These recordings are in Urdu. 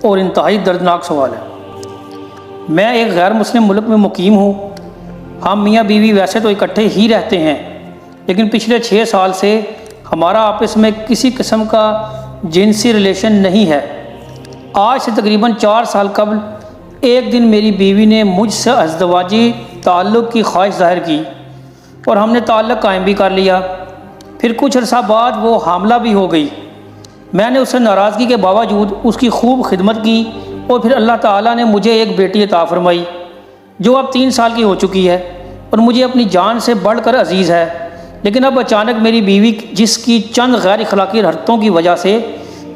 اور انتہائی دردناک سوال ہے۔ میں ایک غیر مسلم ملک میں مقیم ہوں۔ ہم میاں بیوی ویسے تو اکٹھے ہی رہتے ہیں، لیکن پچھلے 6 سال سے ہمارا آپس میں کسی قسم کا جنسی ریلیشن نہیں ہے۔ آج سے تقریباً 4 سال قبل ایک دن میری بیوی نے مجھ سے ازدواجی تعلق کی خواہش ظاہر کی اور ہم نے تعلق قائم بھی کر لیا۔ پھر کچھ عرصہ بعد وہ حاملہ بھی ہو گئی۔ میں نے اس سے ناراضگی کے باوجود اس کی خوب خدمت کی اور پھر اللہ تعالیٰ نے مجھے ایک بیٹی عطا فرمائی جو اب 3 سال کی ہو چکی ہے اور مجھے اپنی جان سے بڑھ کر عزیز ہے۔ لیکن اب اچانک میری بیوی جس کی چند غیر اخلاقی حرکتوں کی وجہ سے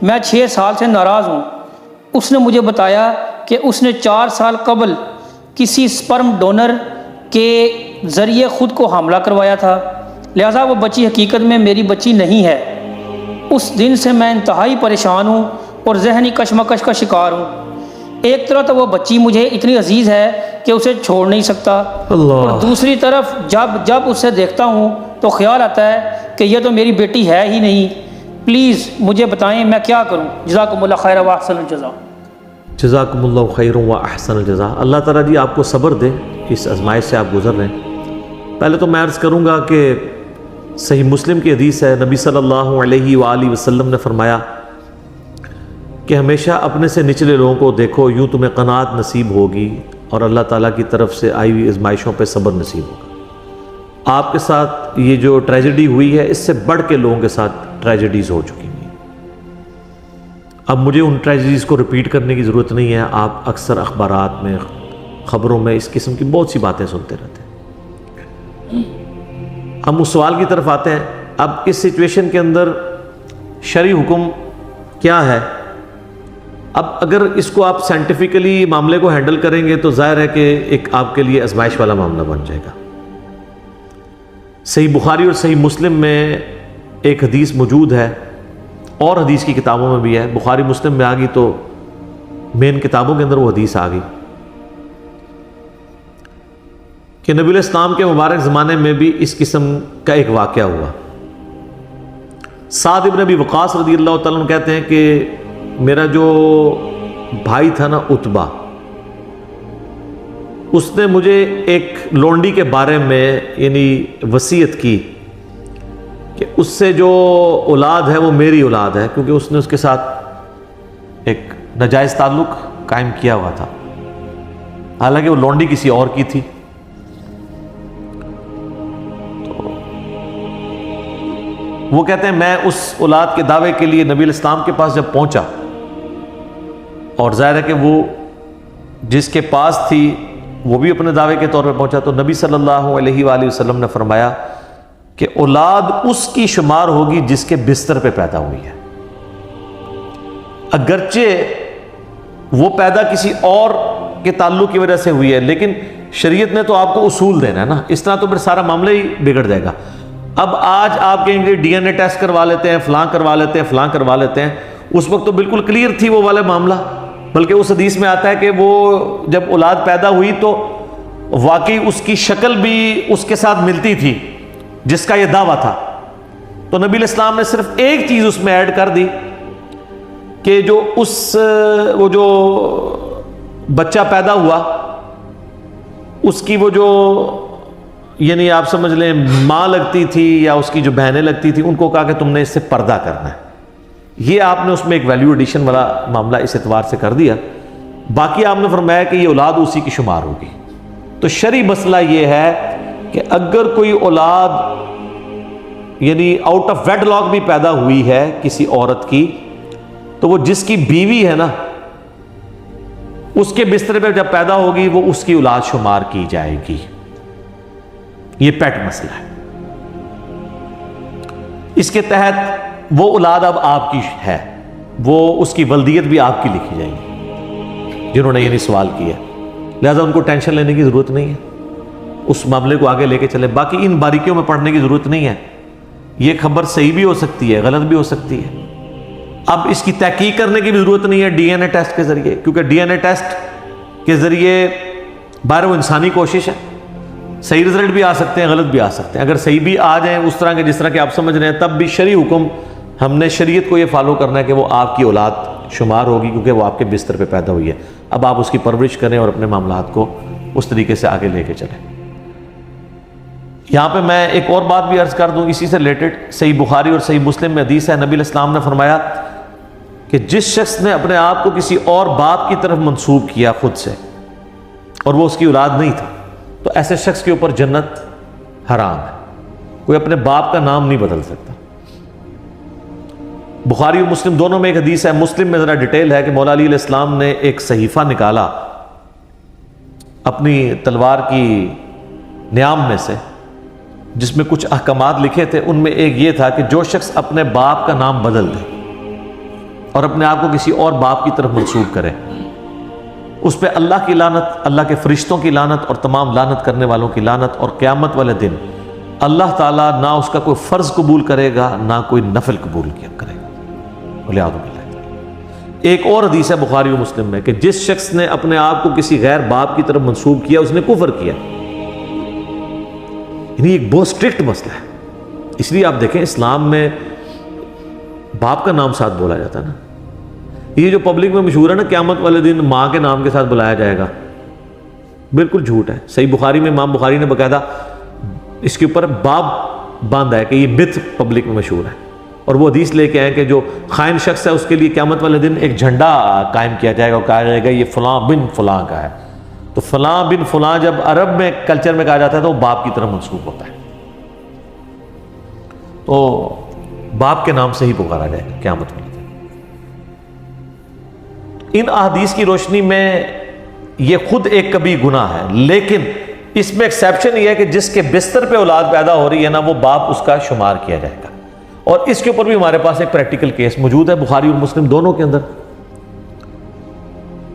میں 6 سال سے ناراض ہوں، اس نے مجھے بتایا کہ اس نے 4 سال قبل کسی سپرم ڈونر کے ذریعے خود کو حاملہ کروایا تھا، لہٰذا وہ بچی حقیقت میں میری بچی نہیں ہے۔ اس دن سے میں انتہائی پریشان ہوں اور ذہنی کشمکش کا شکار ہوں۔ ایک طرف تو وہ بچی مجھے اتنی عزیز ہے کہ اسے چھوڑ نہیں سکتا، اور دوسری طرف جب اسے دیکھتا ہوں تو خیال آتا ہے کہ یہ تو میری بیٹی ہے ہی نہیں۔ پلیز مجھے بتائیں میں کیا کروں؟ جزاکم اللہ خیر و احسن الجزاء۔ جزاکم اللہ خیر و احسن الجزاء۔ اللہ تعالیٰ جی آپ کو صبر دے، اس آزمائش سے آپ گزر رہے ہیں۔ پہلے تو میں عرض کروں گا کہ صحیح مسلم کی حدیث ہے، نبی صلی اللہ علیہ وآلہ وسلم نے فرمایا کہ ہمیشہ اپنے سے نچلے لوگوں کو دیکھو، یوں تمہیں قناعت نصیب ہوگی اور اللہ تعالیٰ کی طرف سے آئی ہوئی آزمائشوں پہ صبر نصیب ہوگا۔ آپ کے ساتھ یہ جو ٹریجڈی ہوئی ہے، اس سے بڑھ کے لوگوں کے ساتھ ٹریجڈیز ہو چکی ہیں۔ اب مجھے ان ٹریجڈیز کو ریپیٹ کرنے کی ضرورت نہیں ہے، آپ اکثر اخبارات میں، خبروں میں اس قسم کی بہت سی باتیں سنتے رہتے ہیں۔ ہم اس سوال کی طرف آتے ہیں۔ اب اس سچویشن کے اندر شرعی حکم کیا ہے؟ اب اگر اس کو آپ سائنٹیفکلی معاملے کو ہینڈل کریں گے تو ظاہر ہے کہ ایک آپ کے لیے آزمائش والا معاملہ بن جائے گا۔ صحیح بخاری اور صحیح مسلم میں ایک حدیث موجود ہے، اور حدیث کی کتابوں میں بھی ہے، بخاری مسلم میں آ گئی تو مین کتابوں کے اندر وہ حدیث آ گئی کہ نبی علیہ السلام کے مبارک زمانے میں بھی اس قسم کا ایک واقعہ ہوا۔ سعد ابن ابی وقاص رضی اللہ تعالیٰ عنہ کہتے ہیں کہ میرا جو بھائی تھا نا عتبہ، اس نے مجھے ایک لونڈی کے بارے میں یعنی وصیت کی کہ اس سے جو اولاد ہے وہ میری اولاد ہے، کیونکہ اس نے اس کے ساتھ ایک ناجائز تعلق قائم کیا ہوا تھا، حالانکہ وہ لونڈی کسی اور کی تھی۔ وہ کہتے ہیں میں اس اولاد کے دعوے کے لیے نبی علیہ السلام کے پاس جب پہنچا، اور ظاہر ہے کہ وہ جس کے پاس تھی وہ بھی اپنے دعوے کے طور پر پہنچا، تو نبی صلی اللہ علیہ وآلہ وسلم نے فرمایا کہ اولاد اس کی شمار ہوگی جس کے بستر پہ پیدا ہوئی ہے، اگرچہ وہ پیدا کسی اور کے تعلق کی وجہ سے ہوئی ہے، لیکن شریعت نے تو آپ کو اصول دینا ہے نا، اس طرح تو پھر سارا معاملہ ہی بگڑ جائے گا۔ اب آج آپ کہیں گے ڈی این اے ٹیسٹ کروا لیتے ہیں، فلاں کروا لیتے ہیں، فلاں کروا لیتے ہیں، اس وقت تو بالکل کلیئر تھی وہ والا معاملہ، بلکہ اس حدیث میں آتا ہے کہ وہ جب اولاد پیدا ہوئی تو واقعی اس کی شکل بھی اس کے ساتھ ملتی تھی جس کا یہ دعویٰ تھا، تو نبی علیہ السلام نے صرف ایک چیز اس میں ایڈ کر دی کہ جو وہ جو بچہ پیدا ہوا اس کی وہ جو یعنی آپ سمجھ لیں ماں لگتی تھی یا اس کی جو بہنیں لگتی تھی، ان کو کہا کہ تم نے اس سے پردہ کرنا ہے۔ یہ آپ نے اس میں ایک ویلیو ایڈیشن والا معاملہ اس اعتبار سے کر دیا، باقی آپ نے فرمایا کہ یہ اولاد اسی کی شمار ہوگی۔ تو شرعی مسئلہ یہ ہے کہ اگر کوئی اولاد یعنی آؤٹ آف ویڈ لاک بھی پیدا ہوئی ہے کسی عورت کی، تو وہ جس کی بیوی ہے نا، اس کے بستر پہ جب پیدا ہوگی وہ اس کی اولاد شمار کی جائے گی۔ یہ پیٹ مسئلہ ہے۔ اس کے تحت وہ اولاد اب آپ کی ہے، وہ اس کی ولدیت بھی آپ کی لکھی جائے گی جنہوں نے یہ نہیں سوال کیا، لہذا ان کو ٹینشن لینے کی ضرورت نہیں ہے، اس معاملے کو آگے لے کے چلیں۔ باقی ان باریکیوں میں پڑھنے کی ضرورت نہیں ہے، یہ خبر صحیح بھی ہو سکتی ہے، غلط بھی ہو سکتی ہے۔ اب اس کی تحقیق کرنے کی بھی ضرورت نہیں ہے ڈی این اے ٹیسٹ کے ذریعے، کیونکہ ڈی این اے ٹیسٹ کے ذریعے باہر وہ انسانی کوشش ہے، صحیح رزلٹ بھی آ سکتے ہیں، غلط بھی آ سکتے ہیں۔ اگر صحیح بھی آ جائیں اس طرح کے جس طرح کہ آپ سمجھ رہے ہیں، تب بھی شرعی حکم ہم نے شریعت کو یہ فالو کرنا ہے کہ وہ آپ کی اولاد شمار ہوگی کیونکہ وہ آپ کے بستر پہ پیدا ہوئی ہے. اب آپ اس کی پرورش کریں اور اپنے معاملات کو اس طریقے سے آگے لے کے چلیں. یہاں پہ میں ایک اور بات بھی عرض کر دوں اسی سے ریلیٹڈ. صحیح بخاری اور صحیح مسلم میں حدیث ہے, نبی علیہ السلام نے فرمایا کہ جس شخص نے اپنے آپ کو کسی اور باپ کی طرف منسوب کیا خود سے اور وہ اس کی اولاد نہیں تھا, تو ایسے شخص کے اوپر جنت حرام ہے. کوئی اپنے باپ کا نام نہیں بدل سکتا. بخاری اور مسلم دونوں میں ایک حدیث ہے. مسلم میں ذرا ڈیٹیل ہے کہ مولا علی علیہ السلام نے ایک صحیفہ نکالا اپنی تلوار کی نیام میں سے جس میں کچھ احکامات لکھے تھے. ان میں ایک یہ تھا کہ جو شخص اپنے باپ کا نام بدل دے اور اپنے آپ کو کسی اور باپ کی طرف منسوب کرے, اس پہ اللہ کی لعنت, اللہ کے فرشتوں کی لعنت اور تمام لعنت کرنے والوں کی لعنت, اور قیامت والے دن اللہ تعالیٰ نہ اس کا کوئی فرض قبول کرے گا نہ کوئی نفل قبول کیا کرے گا. والعیاذ باللہ. ایک اور حدیث ہے بخاری و مسلم میں کہ جس شخص نے اپنے آپ کو کسی غیر باپ کی طرف منسوب کیا اس نے کفر کیا. یعنی ایک بہت سٹرکٹ مسئلہ ہے. اس لیے آپ دیکھیں اسلام میں باپ کا نام ساتھ بولا جاتا ہے نا. یہ جو پبلک میں مشہور ہے نا قیامت والے دن ماں کے نام کے ساتھ بلایا جائے گا, بالکل جھوٹ ہے. صحیح بخاری میں امام بخاری نے باقاعدہ اس کے اوپر باب باندھا ہے کہ یہ متھ پبلک میں مشہور ہے, اور وہ حدیث لے کے آئے کہ جو خائن شخص ہے اس کے لیے قیامت والے دن ایک جھنڈا قائم کیا جائے گا اور کہا جائے گا یہ فلاں بن فلاں کا ہے. تو فلاں بن فلاں جب عرب میں کلچر میں کہا جاتا ہے تو وہ باپ کی طرف منسوب ہوتا ہے, تو باپ کے نام سے ہی پکارا جائے گا قیامت والے دن. ان احادیث کی روشنی میں یہ خود ایک کبھی گناہ ہے, لیکن اس میں ایکسیپشن یہ ہے کہ جس کے بستر پہ اولاد پیدا ہو رہی ہے نا وہ باپ اس کا شمار کیا جائے گا. اور اس کے اوپر بھی ہمارے پاس ایک پریکٹیکل کیس موجود ہے بخاری اور مسلم دونوں کے اندر.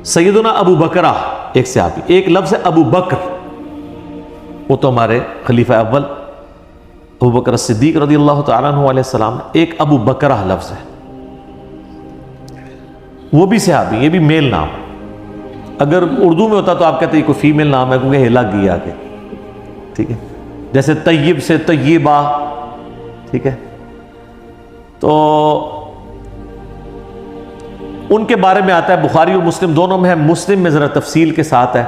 سیدنا ابو بکرہ ایک صحابی, ایک لفظ ہے ابو بکر, وہ تو ہمارے خلیفہ اول ابو بکر صدیق رضی اللہ تعالیٰ عنہ علیہ السلام. ایک ابو بکرہ لفظ ہے, وہ بھی صحابی, یہ بھی میل نام. اگر اردو میں ہوتا تو آپ کہتے ہیں کوئی فیمیل نام ہے کیونکہ ہلا گیا آگے, ٹھیک ہے, جیسے طیب سے طیبہ, ٹھیک ہے. تو ان کے بارے میں آتا ہے بخاری اور مسلم دونوں میں ہے. مسلم میں ذرا تفصیل کے ساتھ ہے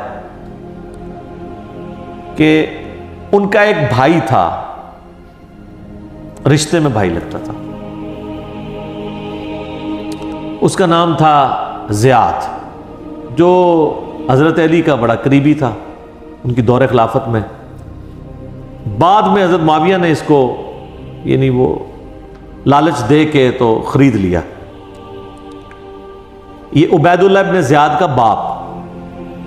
کہ ان کا ایک بھائی تھا, رشتے میں بھائی لگتا تھا, اس کا نام تھا زیاد, جو حضرت علی کا بڑا قریبی تھا ان کی دور خلافت میں. بعد میں حضرت معاویہ نے اس کو یعنی وہ لالچ دے کے تو خرید لیا. یہ عبید اللہ ابن زیاد کا باپ,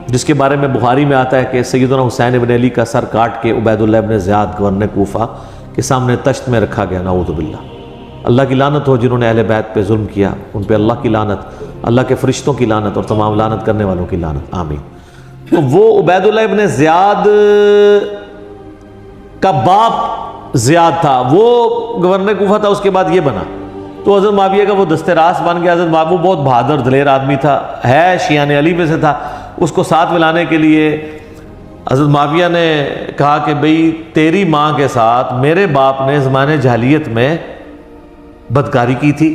جس کے بارے میں بخاری میں آتا ہے کہ سیدنا حسین ابن علی کا سر کاٹ کے عبید اللہ ابن زیاد گورنر کوفہ کے سامنے تشت میں رکھا گیا. نعوذ باللہ. اللہ کی لعنت ہو جنہوں نے اہل بیت پہ ظلم کیا, ان پہ اللہ کی لعنت, اللہ کے فرشتوں کی لعنت اور تمام لعنت کرنے والوں کی لعنت, آمین. تو وہ عبید اللہ ابن زیاد کا باپ زیاد تھا, وہ گورنر کوفہ تھا, اس کے بعد یہ بنا. تو حضرت معاویہ کا وہ دستے راست بن گیا. حضرت معاویہ بہت بہادر دلیر آدمی تھا, ہے شیعان علی میں سے تھا. اس کو ساتھ ملانے کے لیے حضرت معاویہ نے کہا کہ بھئی تیری ماں کے ساتھ میرے باپ نے زمانے جاہلیت میں بدکاری کی تھی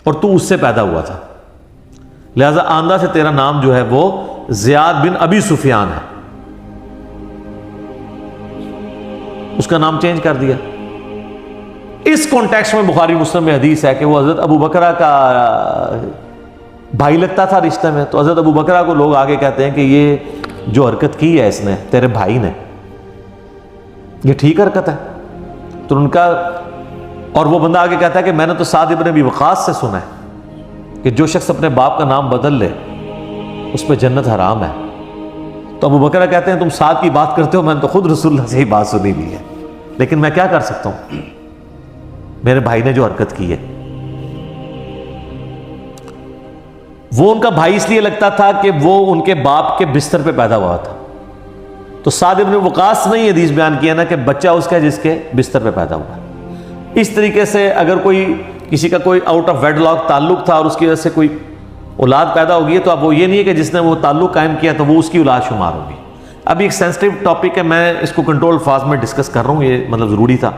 اور تو اس سے پیدا ہوا تھا, لہذا آندہ سے تیرا نام جو ہے وہ زیاد بن ابی سفیان ہے. اس کا نام چینج کر دیا. اس کانٹیکسٹ میں بخاری مسلم میں حدیث ہے کہ وہ حضرت ابو بکرہ کا بھائی لگتا تھا رشتے میں. تو حضرت ابو بکرہ کو لوگ آگے کہتے ہیں کہ یہ جو حرکت کی ہے اس نے تیرے بھائی نے, یہ ٹھیک حرکت ہے. تو ان کا, اور وہ بندہ آگے کہتا ہے کہ میں نے تو سعد ابن ابی وقاص سے سنا ہے کہ جو شخص اپنے باپ کا نام بدل لے اس پہ جنت حرام ہے. تو ابو بکرہ کہتے ہیں تم سعد کی بات کرتے ہو, میں نے تو خود رسول اللہ سے ہی بات سنی بھی ہے, لیکن میں کیا کر سکتا ہوں, میرے بھائی نے جو حرکت کی ہے. وہ ان کا بھائی اس لیے لگتا تھا کہ وہ ان کے باپ کے بستر پہ پیدا ہوا تھا. تو سعد ابن وقاص نے یہ حدیث بیان کیا نا کہ بچہ اس کا جس کے بستر پہ پیدا ہوا. اس طریقے سے اگر کوئی کسی کا کوئی آؤٹ آف ویڈ لاک تعلق تھا اور اس کی وجہ سے کوئی اولاد پیدا ہوگی ہے, تو اب وہ یہ نہیں ہے کہ جس نے وہ تعلق قائم کیا تو وہ اس کی اولاد شمار ہوگی. ابھی ایک سینسٹیو ٹاپک ہے, میں اس کو کنٹرول فاز میں ڈسکس کر رہا ہوں, یہ مطلب ضروری تھا.